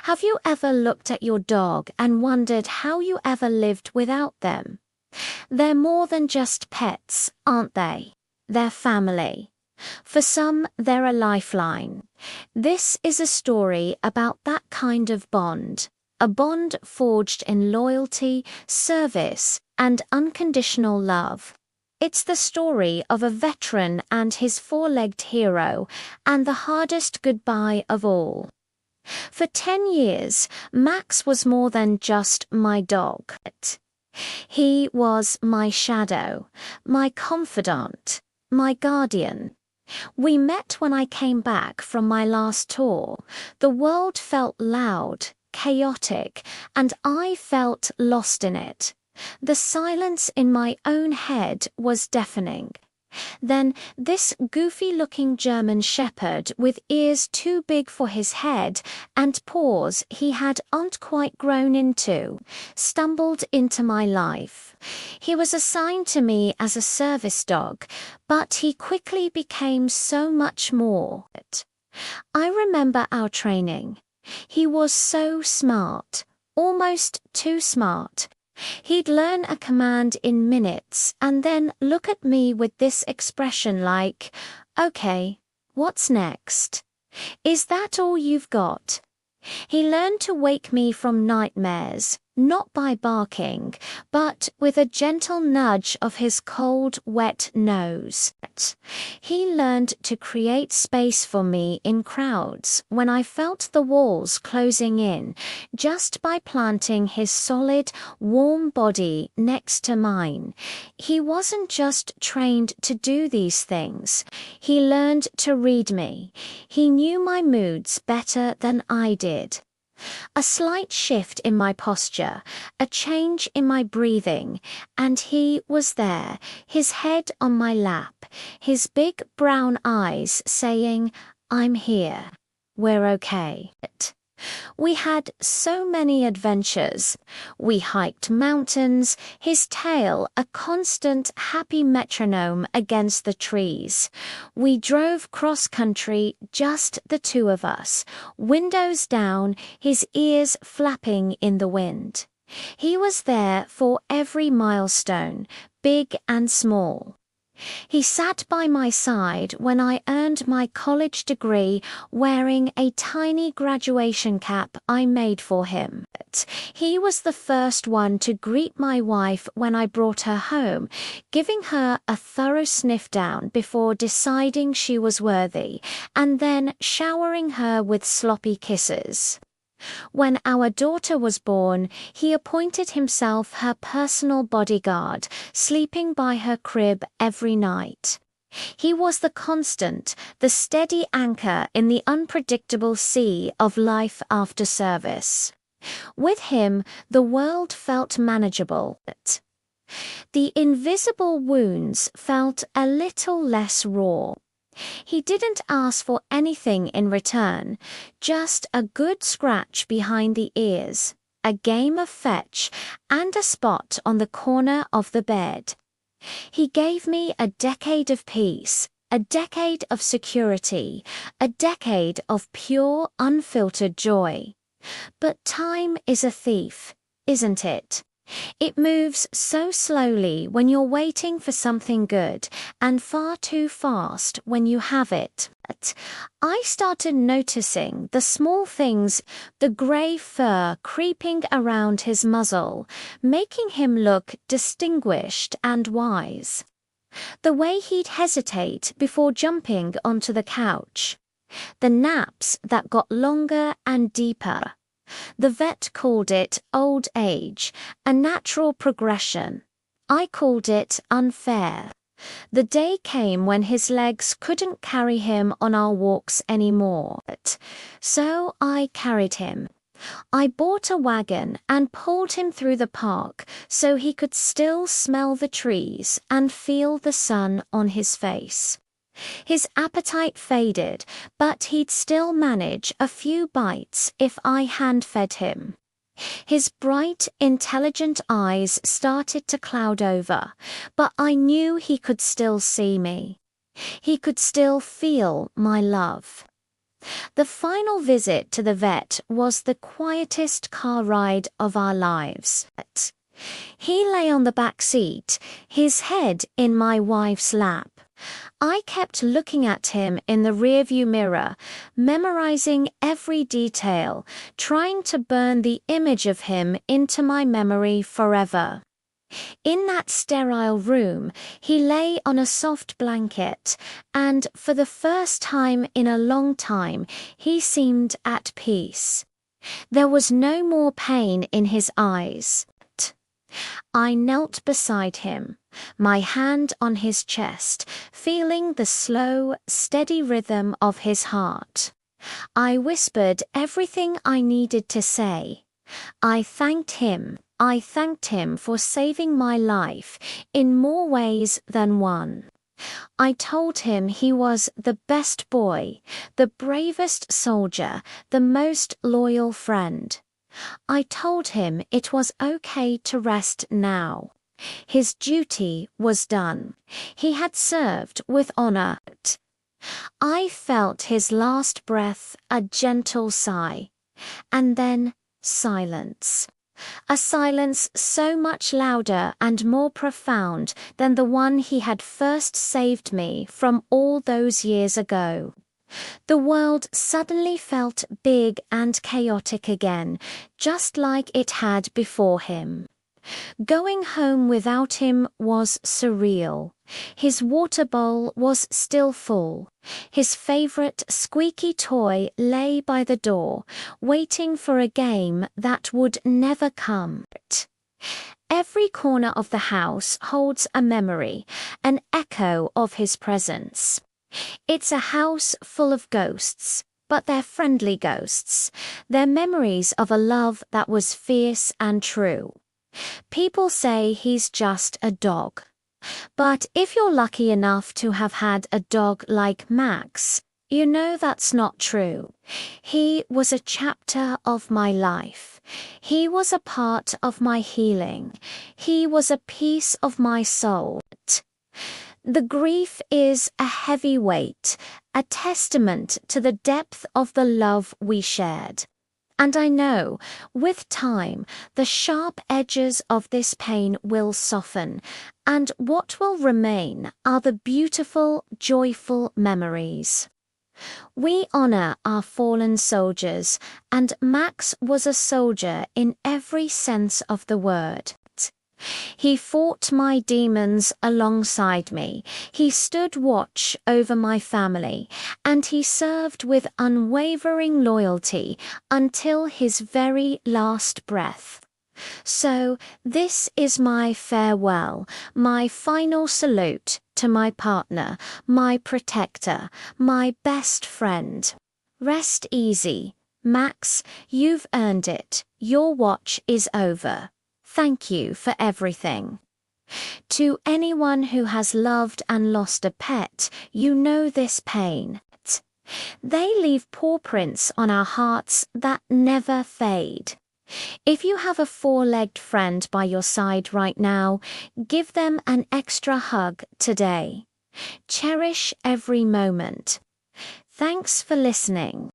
Have you ever looked at your dog and wondered how you ever lived without them? They're more than just pets, aren't they? They're family. For some, they're a lifeline. This is a story about that kind of bond, a bond forged in loyalty, service, and unconditional love. It's the story of a veteran and his four-legged hero, and the hardest goodbye of all. For 10 years, Max was more than just my dog. He was my shadow, my confidant, my guardian. We met when I came back from my last tour. The world felt loud, chaotic, and I felt lost in it. The silence in my own head was deafening. Then this goofy-looking German shepherd with ears too big for his head and paws he hadn't quite grown into stumbled into my life. He was assigned to me as a service dog, but he quickly became so much more. I remember our training. He was so smart, almost too smart. He'd learn a command in minutes and then look at me with this expression like, "Okay, what's next? Is that all you've got?" He learned to wake me from nightmares, not by barking, but with a gentle nudge of his cold, wet nose. He learned to create space for me in crowds when I felt the walls closing in, just by planting his solid, warm body next to mine. He wasn't just trained to do these things. He learned to read me. He knew my moods better than I did. A slight shift in my posture, a change in my breathing, and he was there, his head on my lap, his big brown eyes saying, "I'm here. We're okay." We had so many adventures. We hiked mountains, his tail a constant happy metronome against the trees. We drove cross-country, just the two of us, windows down, his ears flapping in the wind. He was there for every milestone, big and small. He sat by my side when I earned my college degree wearing a tiny graduation cap I made for him. He was the first one to greet my wife when I brought her home, giving her a thorough sniff down before deciding she was worthy, and then showering her with sloppy kisses. When our daughter was born, he appointed himself her personal bodyguard, sleeping by her crib every night. He was the constant, the steady anchor in the unpredictable sea of life after service. With him, the world felt manageable. The invisible wounds felt a little less raw. He didn't ask for anything in return, just a good scratch behind the ears, a game of fetch, and a spot on the corner of the bed. He gave me a decade of peace, a decade of security, a decade of pure, unfiltered joy. But time is a thief, isn't it? It moves so slowly when you're waiting for something good, and far too fast when you have it. I started noticing the small things, the grey fur creeping around his muzzle, making him look distinguished and wise. The way he'd hesitate before jumping onto the couch. The naps that got longer and deeper. The vet called it old age, a natural progression. I called it unfair. The day came when his legs couldn't carry him on our walks anymore. So I carried him. I bought a wagon and pulled him through the park so he could still smell the trees and feel the sun on his face. His appetite faded, but he'd still manage a few bites if I hand-fed him. His bright, intelligent eyes started to cloud over, but I knew he could still see me. He could still feel my love. The final visit to the vet was the quietest car ride of our lives. He lay on the back seat, his head in my wife's lap. I kept looking at him in the rearview mirror, memorizing every detail, trying to burn the image of him into my memory forever. In that sterile room, he lay on a soft blanket, and for the first time in a long time, he seemed at peace. There was no more pain in his eyes. I knelt beside him, my hand on his chest, feeling the slow, steady rhythm of his heart. I whispered everything I needed to say. I thanked him for saving my life in more ways than one. I told him he was the best boy, the bravest soldier, the most loyal friend. I told him it was okay to rest now. His duty was done. He had served with honor. I felt his last breath, a gentle sigh, and then silence. A silence so much louder and more profound than the one he had first saved me from all those years ago. The world suddenly felt big and chaotic again, just like it had before him. Going home without him was surreal. His water bowl was still full. His favorite squeaky toy lay by the door, waiting for a game that would never come. Every corner of the house holds a memory, an echo of his presence. It's a house full of ghosts, but they're friendly ghosts. They're memories of a love that was fierce and true. People say he's just a dog. But if you're lucky enough to have had a dog like Max, you know that's not true. He was a chapter of my life. He was a part of my healing. He was a piece of my soul. The grief is a heavy weight, a testament to the depth of the love we shared. And I know, with time, the sharp edges of this pain will soften, and what will remain are the beautiful, joyful memories. We honor our fallen soldiers, and Max was a soldier in every sense of the word. He fought my demons alongside me, he stood watch over my family, and he served with unwavering loyalty until his very last breath. So this is my farewell, my final salute to my partner, my protector, my best friend. Rest easy, Max, you've earned it. Your watch is over. Thank you for everything. To anyone who has loved and lost a pet, you know this pain. They leave paw prints on our hearts that never fade. If you have a four-legged friend by your side right now, give them an extra hug today. Cherish every moment. Thanks for listening.